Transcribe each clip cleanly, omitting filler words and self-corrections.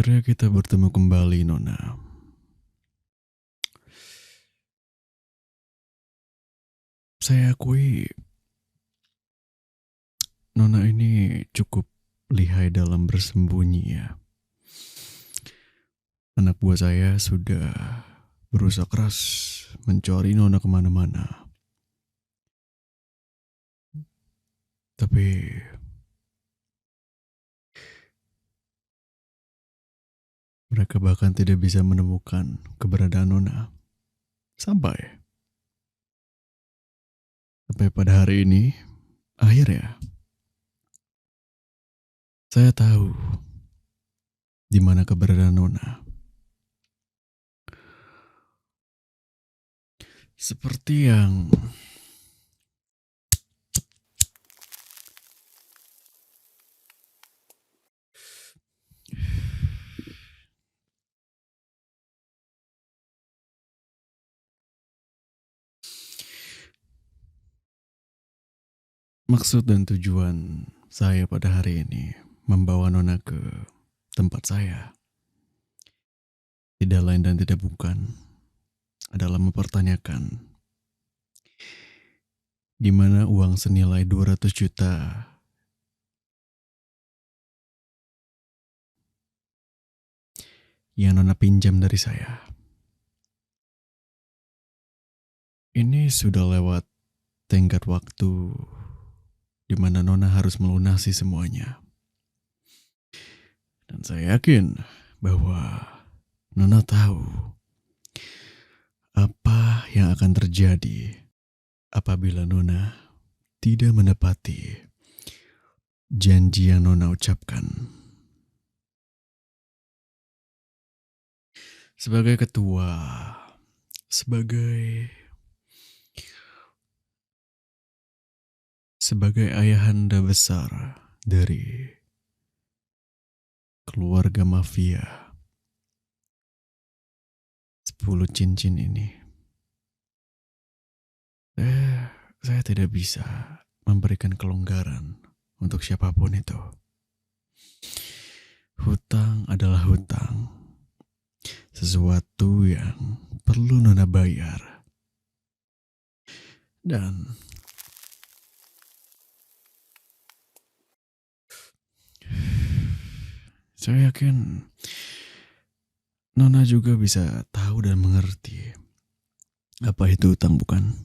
Akhirnya kita bertemu kembali, Nona. Saya akui, Nona ini cukup lihai dalam bersembunyi ya. Anak buah saya sudah berusaha keras mencari Nona kemana-mana. Tapi mereka bahkan tidak bisa menemukan keberadaan Nona. Sampai pada hari ini, akhirnya saya tahu di mana keberadaan Nona. Seperti yang maksud dan tujuan saya pada hari ini membawa Nona ke tempat saya. Tidak lain dan tidak bukan adalah mempertanyakan di mana uang senilai 200 juta yang Nona pinjam dari saya. Ini sudah lewat tenggat waktu di mana Nona harus melunasi semuanya. Dan saya yakin bahwa Nona tahu apa yang akan terjadi apabila Nona tidak menepati janji yang Nona ucapkan. Sebagai ketua, sebagai ayahanda besar dari keluarga mafia 10 cincin ini, saya tidak bisa memberikan kelonggaran untuk siapapun itu. Hutang adalah hutang, sesuatu yang perlu Nona bayar. Dan saya yakin Nona juga bisa tahu dan mengerti apa itu hutang, bukan?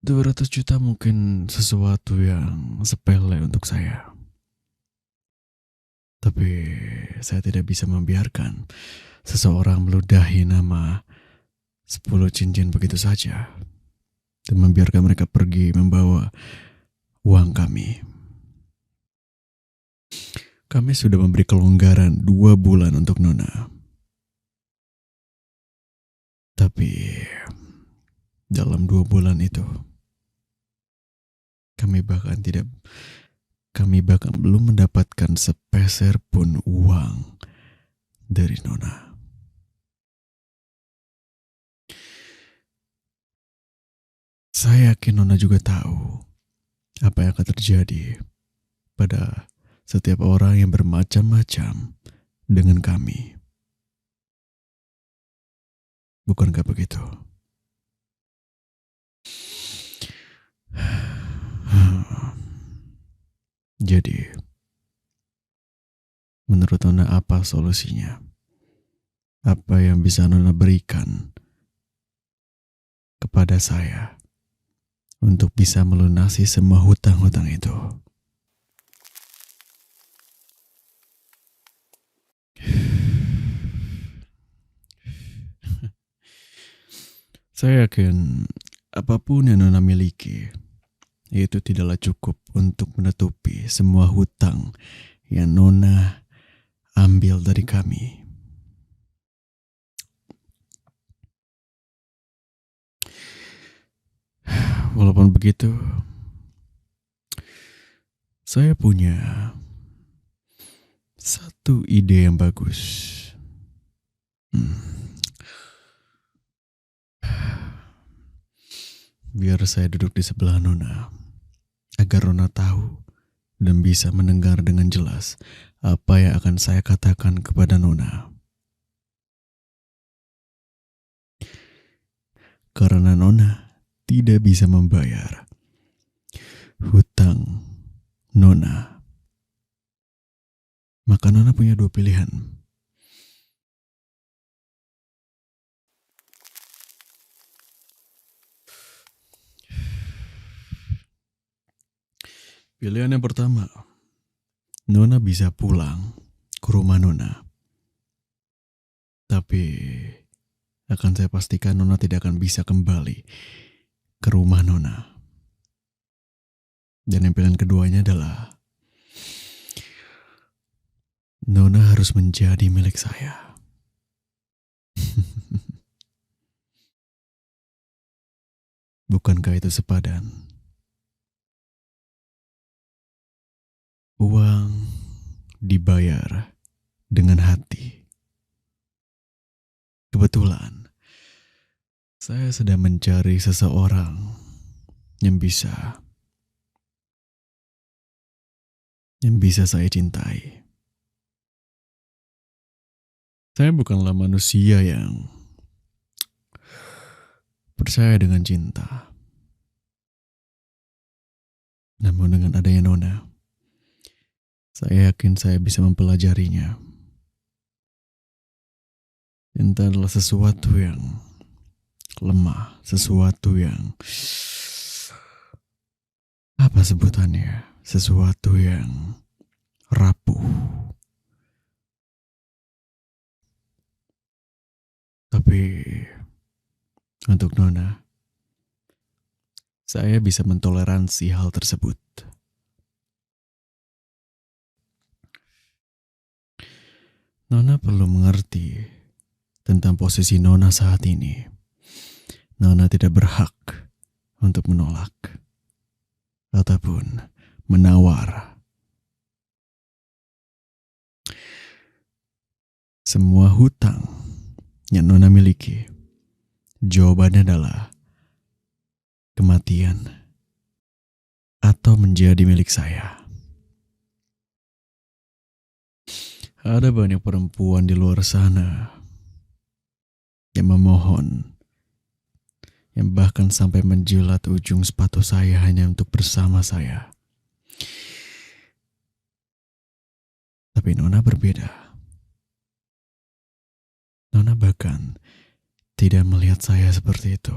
200 juta mungkin sesuatu yang sepele untuk saya. Tapi saya tidak bisa membiarkan seseorang meludahi nama 10 cincin begitu saja dan membiarkan mereka pergi membawa uang kami. Kami sudah memberi kelonggaran 2 bulan untuk Nona. Tapi dalam 2 bulan itu kami bahkan belum mendapatkan sepeser pun uang dari Nona. Saya yakin Nona juga tahu apa yang akan terjadi pada setiap orang yang bermacam-macam dengan kami. Bukankah begitu? Jadi, menurut Nona apa solusinya? Apa yang bisa Nona berikan kepada saya untuk bisa melunasi semua hutang-hutang itu? Saya yakin apapun yang Nona miliki itu tidaklah cukup untuk menutupi semua hutang yang Nona ambil dari kami. Walaupun begitu, saya punya satu ide yang bagus. Biar saya duduk di sebelah Nona. agar Nona tahu dan bisa mendengar dengan jelas apa yang akan saya katakan kepada Nona. Karena Nona tidak bisa membayar hutang Nona, maka Nona punya dua pilihan. Pilihan yang pertama, Nona bisa pulang ke rumah Nona. Tapi akan saya pastikan Nona tidak akan bisa kembali ke rumah Nona. Dan yang pilihan keduanya adalah Nona harus menjadi milik saya. Bukankah itu sepadan? Uang dibayar dengan hati. Kebetulan saya sedang mencari seseorang yang bisa saya cintai. Saya bukanlah manusia yang percaya dengan cinta. Namun dengan adanya Nona, saya yakin saya bisa mempelajarinya. Cinta adalah sesuatu yang lemah, sesuatu yang apa sebutannya? Sesuatu yang rapuh. Tapi untuk Nona, saya bisa mentoleransi hal tersebut. Nona perlu mengerti tentang posisi Nona saat ini. Nona tidak berhak untuk menolak ataupun menawar. Semua hutang yang Nona miliki, jawabannya adalah kematian atau menjadi milik saya. Ada banyak perempuan di luar sana yang memohon, yang bahkan sampai menjilat ujung sepatu saya hanya untuk bersama saya. Tapi Nona berbeda. Nona bahkan tidak melihat saya seperti itu.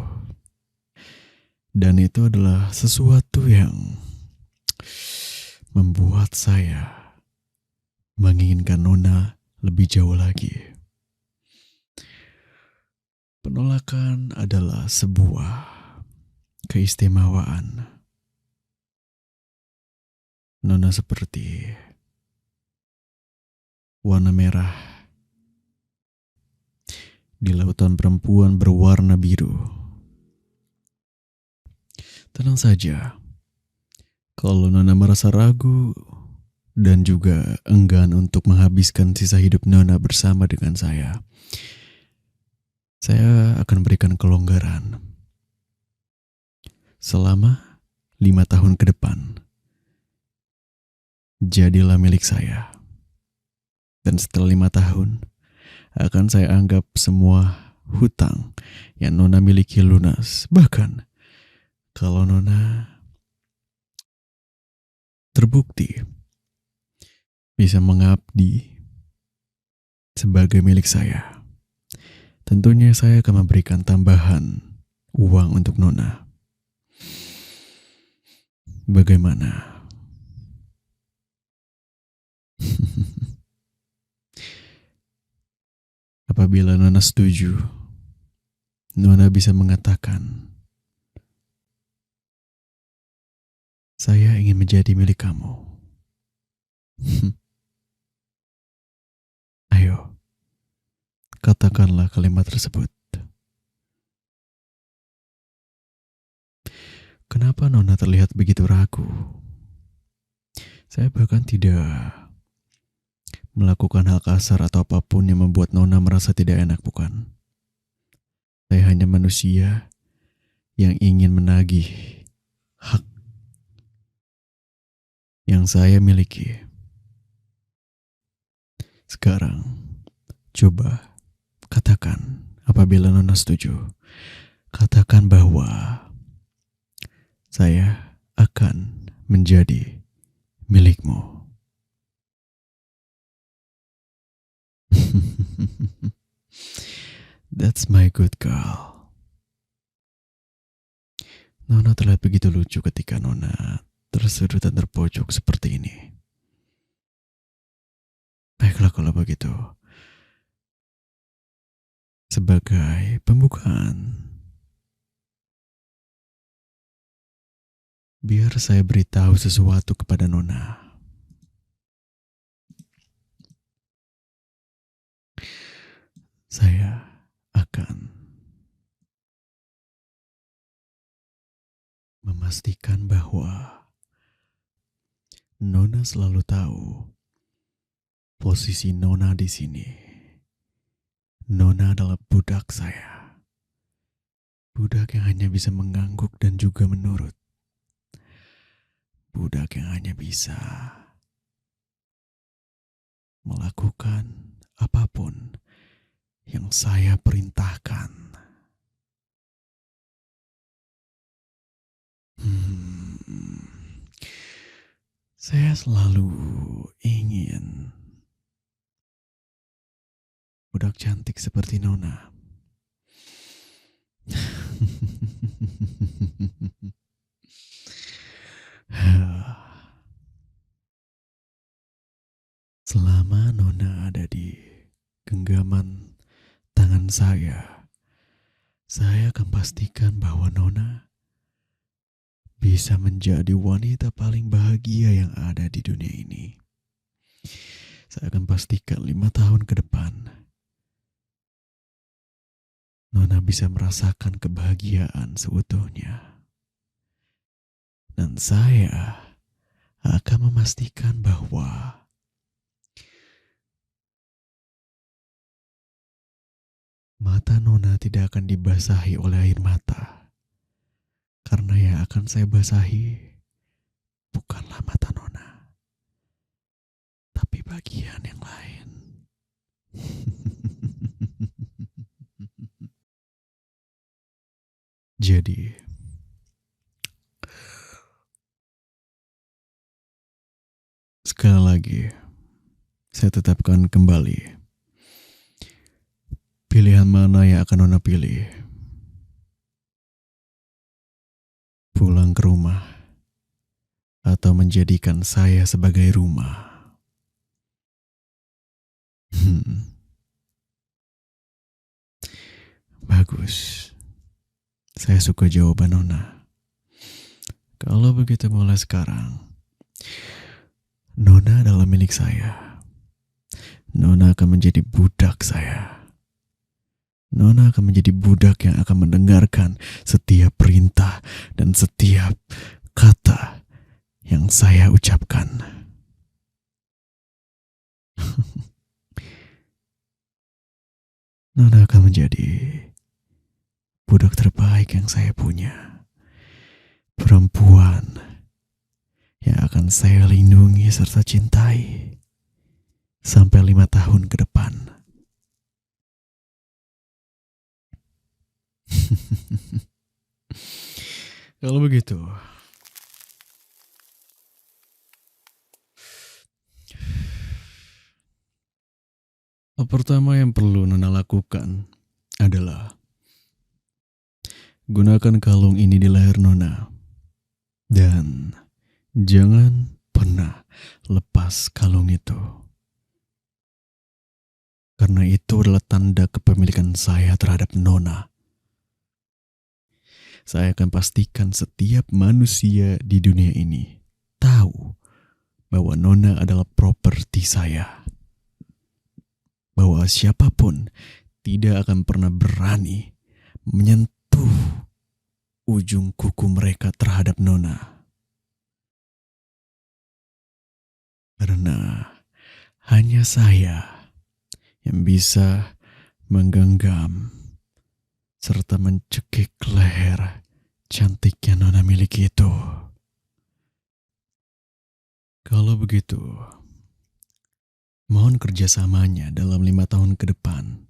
Dan itu adalah sesuatu yang membuat saya menginginkan Nona lebih jauh lagi. Penolakan adalah sebuah keistimewaan. Nona seperti warna merah di lautan perempuan berwarna biru. Tenang saja, kalau Nona merasa ragu dan juga enggan untuk menghabiskan sisa hidup Nona bersama dengan saya akan berikan kelonggaran selama 5 tahun ke depan. Jadilah milik saya. Dan setelah 5 tahun, akan saya anggap semua hutang yang Nona miliki lunas. Bahkan, kalau Nona terbukti bisa mengabdi sebagai milik saya, tentunya saya akan memberikan tambahan uang untuk Nona. Bagaimana? Apabila Nona setuju, Nona bisa mengatakan, saya ingin menjadi milik kamu. Ayo, katakanlah kalimat tersebut. Kenapa Nona terlihat begitu ragu? Saya bahkan tidak melakukan hal kasar atau apapun yang membuat Nona merasa tidak enak, bukan? Saya hanya manusia yang ingin menagih hak yang saya miliki. Sekarang, coba katakan apabila Nona setuju. Katakan bahwa saya akan menjadi milikmu. That's my good girl. Nona terlihat begitu lucu ketika Nona tersudut dan terpojok seperti ini. Baiklah kalau begitu. Sebagai pembukaan, biar saya beritahu sesuatu kepada Nona. Saya akan memastikan bahwa Nona selalu tahu posisi Nona di sini. Nona adalah budak saya. Budak yang hanya bisa mengangguk dan juga menurut. Budak yang hanya bisa melakukan apapun yang saya perintahkan. Saya selalu ingin budak cantik seperti Nona. Selama Nona ada di genggaman tangan saya akan pastikan bahwa Nona bisa menjadi wanita paling bahagia yang ada di dunia ini. Saya akan pastikan 5 tahun ke depan Nona bisa merasakan kebahagiaan seutuhnya. Dan saya akan memastikan bahwa mata Nona tidak akan dibasahi oleh air mata. Karena yang akan saya basahi bukanlah mata Nona, tapi bagian yang lain. Jadi, sekali lagi, saya tetapkan kembali. Pilihan mana yang akan Nona pilih? Pulang ke rumah atau menjadikan saya sebagai rumah? Bagus. Saya suka jawaban Nona. Kalau begitu mulai sekarang, Nona adalah milik saya. Nona akan menjadi budak saya. Nona akan menjadi budak yang akan mendengarkan setiap perintah dan setiap kata yang saya ucapkan. Nona akan menjadi budak terbaik yang saya punya. Perempuan yang akan saya lindungi serta cintai sampai 5 tahun ke depan. Kalau begitu, hal pertama yang perlu Nona lakukan adalah gunakan kalung ini di leher Nona. Dan jangan pernah lepas kalung itu. Karena itu adalah tanda kepemilikan saya terhadap Nona. Saya akan pastikan setiap manusia di dunia ini tahu bahwa Nona adalah properti saya. Bahwa siapapun tidak akan pernah berani menyentuh ujung kuku mereka terhadap Nona. Karena hanya saya yang bisa menggenggam serta mencekik leher cantik yang Nona miliki itu. Kalau begitu, mohon kerjasamanya dalam 5 tahun ke depan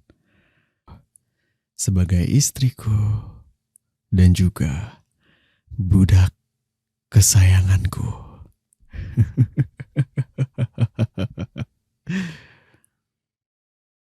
sebagai istriku dan juga budak kesayanganku.